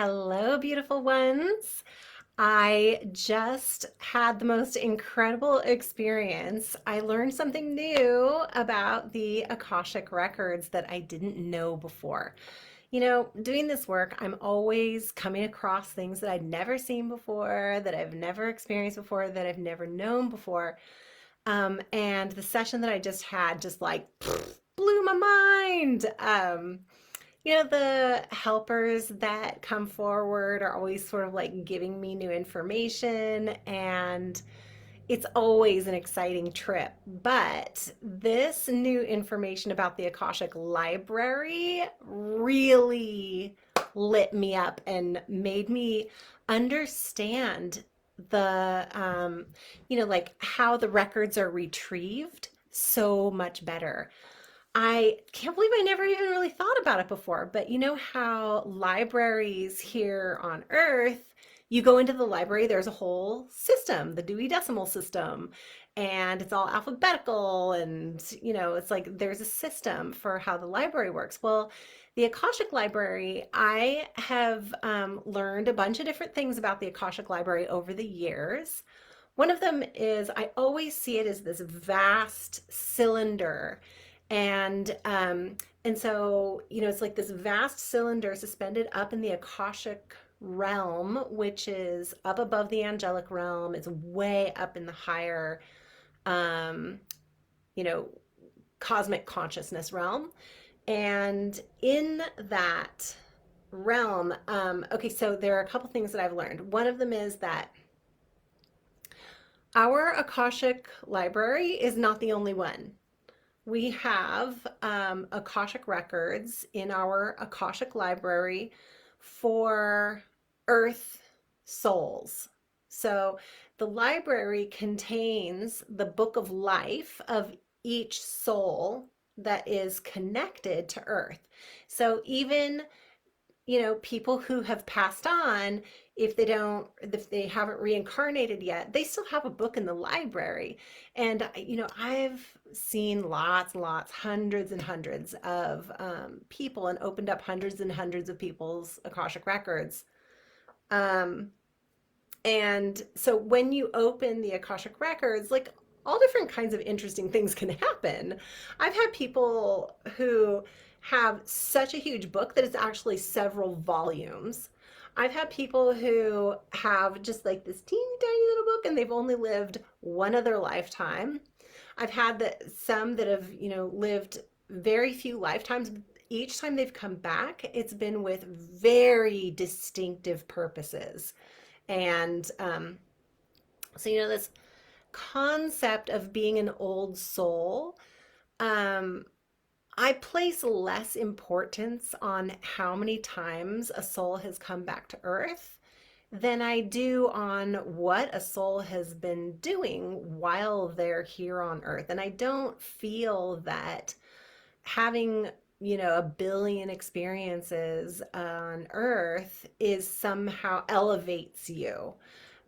Hello, beautiful ones. I just had the most incredible experience. I learned something new about the Akashic Records that I didn't know before. Doing this work, I'm always coming across things that I'd never seen before, that I've never experienced before, that I've never known before. And the session that I just had just like blew my mind. The helpers that come forward are always sort of like giving me new information, and it's always an exciting trip. But this new information about the Akashic Library really lit me up and made me understand like how the records are retrieved so much better. I can't believe I never even really thought about it before, but you know how libraries here on Earth, you go into the library, there's a whole system, the Dewey Decimal System, and it's all alphabetical, and it's like there's a system for how the library works. Well, the Akashic Library, I have learned a bunch of different things about the Akashic Library over the years. One of them is I always see it as this vast cylinder, and so it's like this vast cylinder suspended up in the Akashic realm, which is up above the angelic realm. It's way up in the higher um, you know cosmic consciousness realm. And in that realm, okay, so there are a couple things that I've learned. One of them is that our Akashic library is not the only one. We have Akashic records in our Akashic library for Earth souls. So the library contains the book of life of each soul that is connected to Earth. So even people who have passed on, if they haven't reincarnated yet, they still have a book in the library. And I've seen lots and lots, hundreds and hundreds of people, and opened up hundreds and hundreds of people's Akashic records. um, and so when you open the Akashic records, like, all different kinds of interesting things can happen. I've had people who have such a huge book that it's actually several volumes. I've had people who have just like this teeny tiny little book and they've only lived one other lifetime. I've had some that have, lived very few lifetimes. Each time they've come back, it's been with very distinctive purposes. And so, this concept of being an old soul, um, I place less importance on how many times a soul has come back to Earth than I do on what a soul has been doing while they're here on Earth. And I don't feel that having a billion experiences on Earth is somehow elevates you.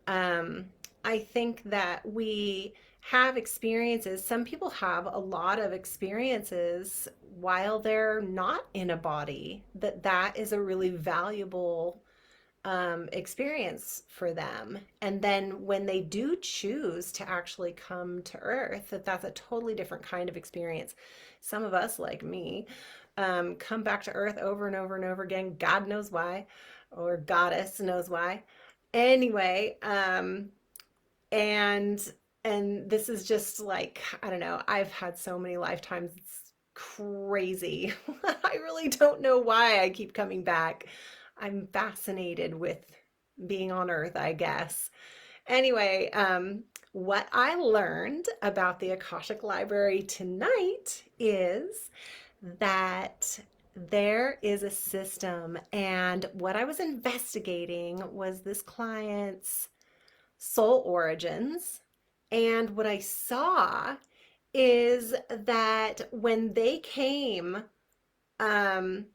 um, I think that we have experiences. Some people have a lot of experiences while they're not in a body, that is a really valuable experience for them. And then when they do choose to actually come to Earth, that's a totally different kind of experience. Some of us, like me, come back to Earth over and over and over again. God knows why, or Goddess knows why. Anyway, and and this is just like, I don't know, I've had so many lifetimes. It's crazy. I really don't know why I keep coming back. I'm fascinated with being on Earth, I guess. Anyway, what I learned about the Akashic Library tonight is that there is a system, and what I was investigating was this client's soul origins. And what I saw is that when they came um,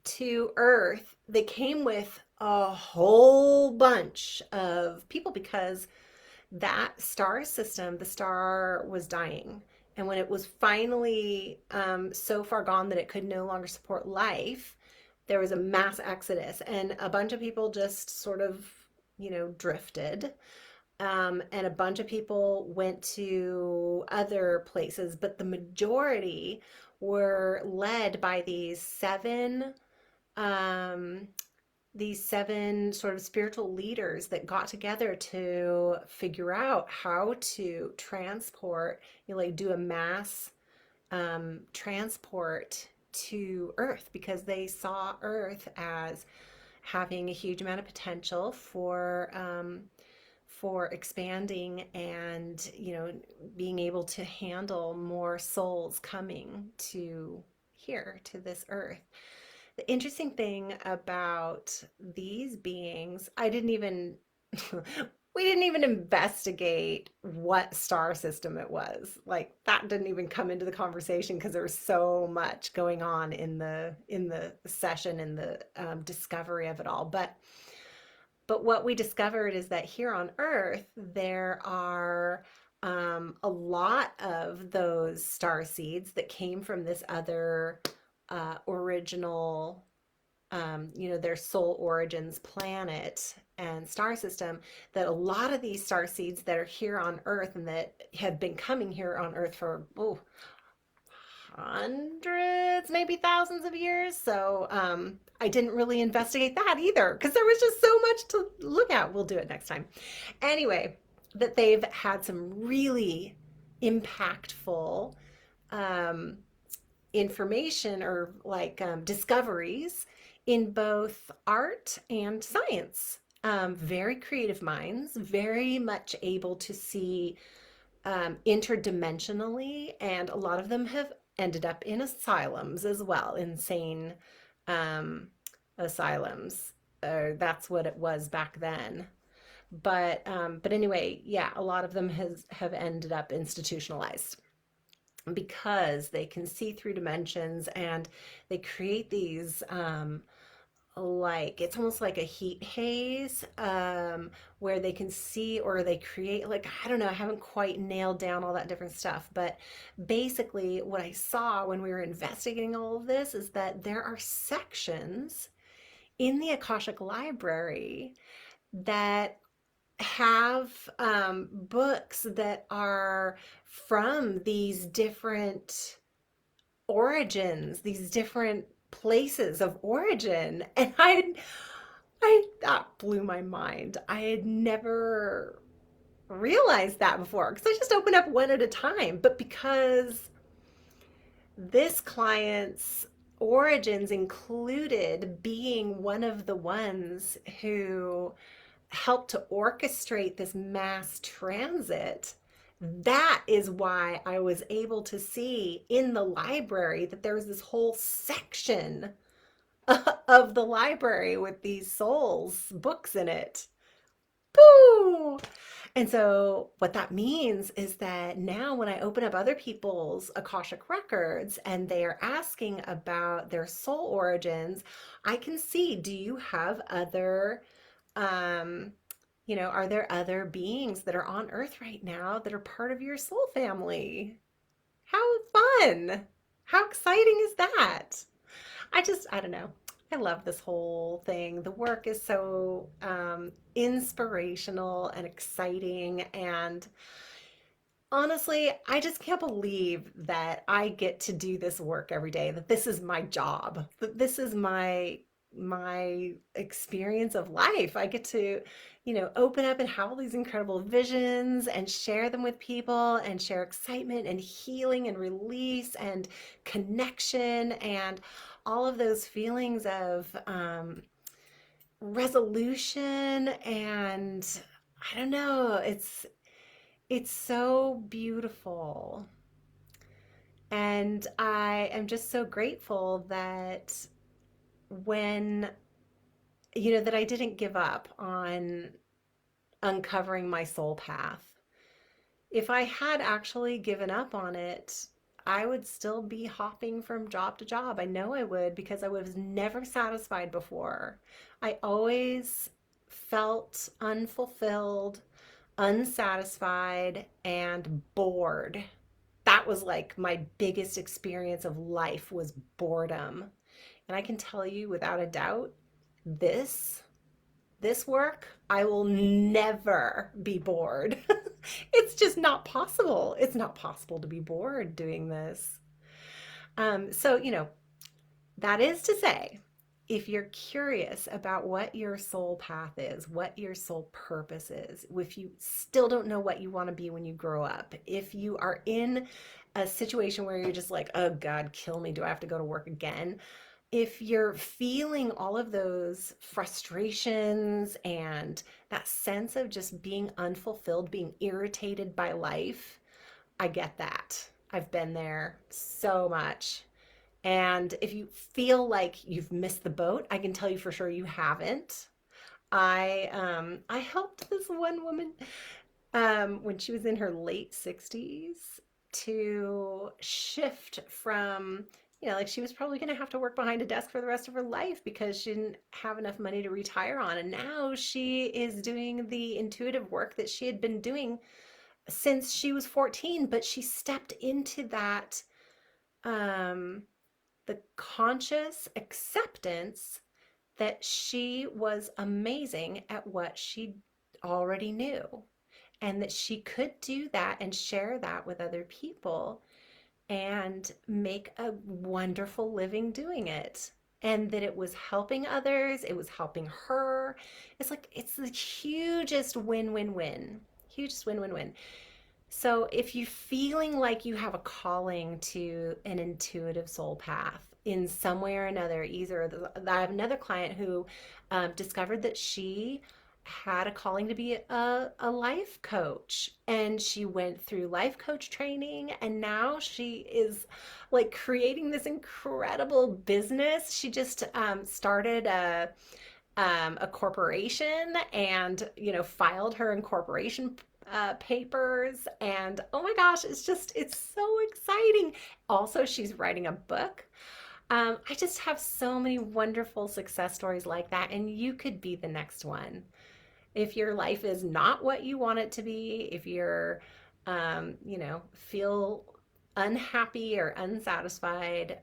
to Earth, they came with a whole bunch of people because that star system, the star was dying. And when it was finally so far gone that it could no longer support life, there was a mass exodus, and a bunch of people just sort of, drifted. And a bunch of people went to other places, but the majority were led by um, these seven sort of spiritual leaders that got together to figure out how to transport, like do a mass transport to Earth, because they saw Earth as having a huge amount of potential for expanding and being able to handle more souls coming to here to this Earth. The interesting thing about these beings, I didn't even we didn't even investigate what star system it was. Like that didn't even come into the conversation because there was so much going on in the session and the discovery of it all. But what we discovered is that here on Earth there are a lot of those star seeds that came from this other original, their soul origins planet and star system, that a lot of these star seeds that are here on Earth and that have been coming here on Earth for hundreds, maybe thousands of years. So I didn't really investigate that either because there was just so much to look at. We'll do it next time. Anyway, that they've had some really impactful um, information or like discoveries in both art and science. Very creative minds, very much able to see interdimensionally, and a lot of them have ended up in asylums as well, insane um, asylums. That's what it was back then. But anyway, yeah, a lot of them have ended up institutionalized because they can see through dimensions, and they create these like it's almost like a heat haze, where they can see, or they create, like, I don't know, I haven't quite nailed down all that different stuff, but basically what I saw when we were investigating all of this is that there are sections in the Akashic Library that have books that are from these different origins, these different places of origin. And that blew my mind. I had never realized that before because I just open up one at a time. But because this client's origins included being one of the ones who helped to orchestrate this mass transit, that is why I was able to see in the library that there was this whole section of the library with these souls books in it. Boo! And so what that means is that now when I open up other people's Akashic records and they are asking about their soul origins, I can see, do you have other um are there other beings that are on Earth right now that are part of your soul family? How fun! How exciting is that? I don't know. I love this whole thing. The work is so inspirational and exciting. And honestly, I just can't believe that I get to do this work every day, that this is my job, that this is my experience of life. I get to, open up and have all these incredible visions and share them with people and share excitement and healing and release and connection and all of those feelings of resolution. And I don't know, it's so beautiful. And I am just so grateful that when, that I didn't give up on uncovering my soul path. If I had actually given up on it, I would still be hopping from job to job. I know I would, because I was never satisfied before. I always felt unfulfilled, unsatisfied, and bored. That was like my biggest experience of life, was boredom. And I can tell you without a doubt, this this work, I will never be bored. It's just not possible. It's not possible to be bored doing this. So, that is to say, if you're curious about what your soul path is, what your soul purpose is, if you still don't know what you want to be when you grow up, if you are in a situation where you're just like, oh God, kill me, do I have to go to work again? If you're feeling all of those frustrations and that sense of just being unfulfilled, being irritated by life, I get that. I've been there so much. And if you feel like you've missed the boat, I can tell you for sure you haven't. I helped this one woman when she was in her late 60s to shift from, like she was probably going to have to work behind a desk for the rest of her life because she didn't have enough money to retire on. And now she is doing the intuitive work that she had been doing since she was 14, but she stepped into that, um, the conscious acceptance that she was amazing at what she already knew and that she could do that and share that with other people and make a wonderful living doing it. And that it was helping others, it was helping her. It's like, it's the hugest win win win. Hugest win win win. So if you're feeling like you have a calling to an intuitive soul path in some way or another, I have another client who discovered that she had a calling to be a life coach, and she went through life coach training, and now she is like creating this incredible business. She just started a corporation and filed her incorporation papers, and oh my gosh, it's so exciting. Also, she's writing a book. I just have so many wonderful success stories like that, and you could be the next one. If your life is not what you want it to be, if you're feel unhappy or unsatisfied,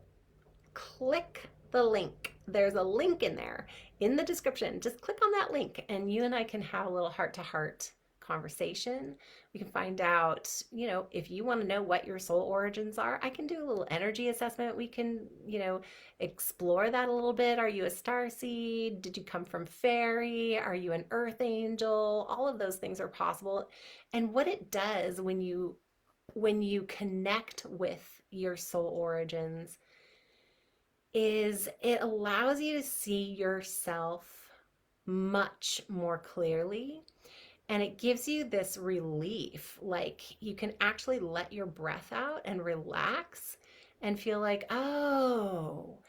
click the link. There's a link in there in the description. Just click on that link and you and I can have a little heart to heart conversation. We can find out, if you want to know what your soul origins are, I can do a little energy assessment. We can, explore that a little bit. Are you a starseed? Did you come from fairy? Are you an earth angel? All of those things are possible. And what it does when you connect with your soul origins is it allows you to see yourself much more clearly, and it gives you this relief. Like you can actually let your breath out and relax and feel like, oh,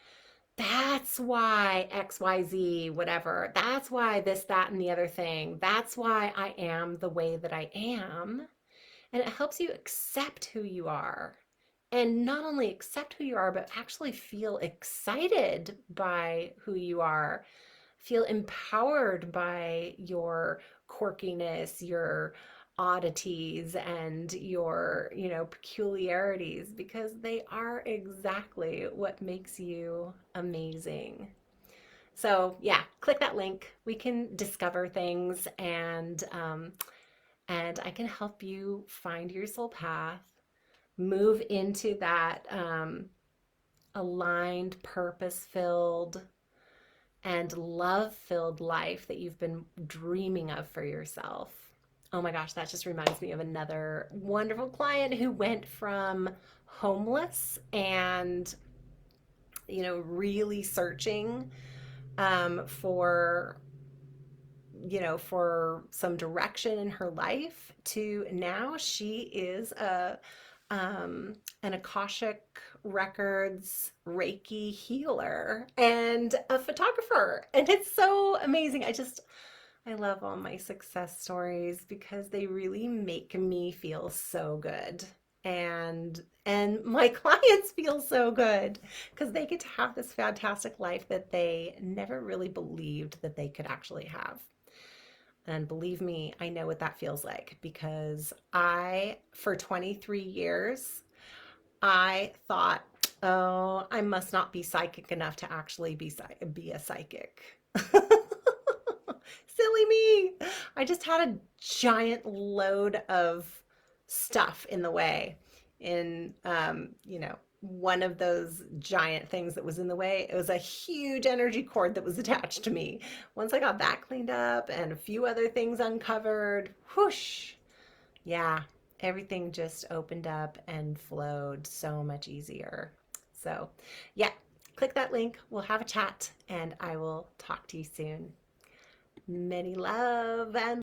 that's why XYZ, whatever. That's why this, that, and the other thing. That's why I am the way that I am. And it helps you accept who you are. And not only accept who you are, but actually feel excited by who you are. Feel empowered by your quirkiness, your oddities, and your, peculiarities, because they are exactly what makes you amazing. So yeah, click that link. We can discover things, and I can help you find your soul path, move into that aligned, purpose filled, and love filled life that you've been dreaming of for yourself. Oh my gosh, that just reminds me of another wonderful client who went from homeless and, really searching for for some direction in her life, to now she is an Akashic Records Reiki healer and a photographer. And it's so amazing. I love all my success stories because they really make me feel so good. And my clients feel so good because they get to have this fantastic life that they never really believed that they could actually have. And believe me, I know what that feels like because for 23 years, I thought Oh, I must not be psychic enough to actually be a psychic. Silly me. I just had a giant load of stuff in the way in one of those giant things that was in the way. It was a huge energy cord that was attached to me. Once I got that cleaned up and a few other things uncovered, whoosh. Yeah, everything just opened up and flowed so much easier. So, yeah, click that link. We'll have a chat and I will talk to you soon. Many love and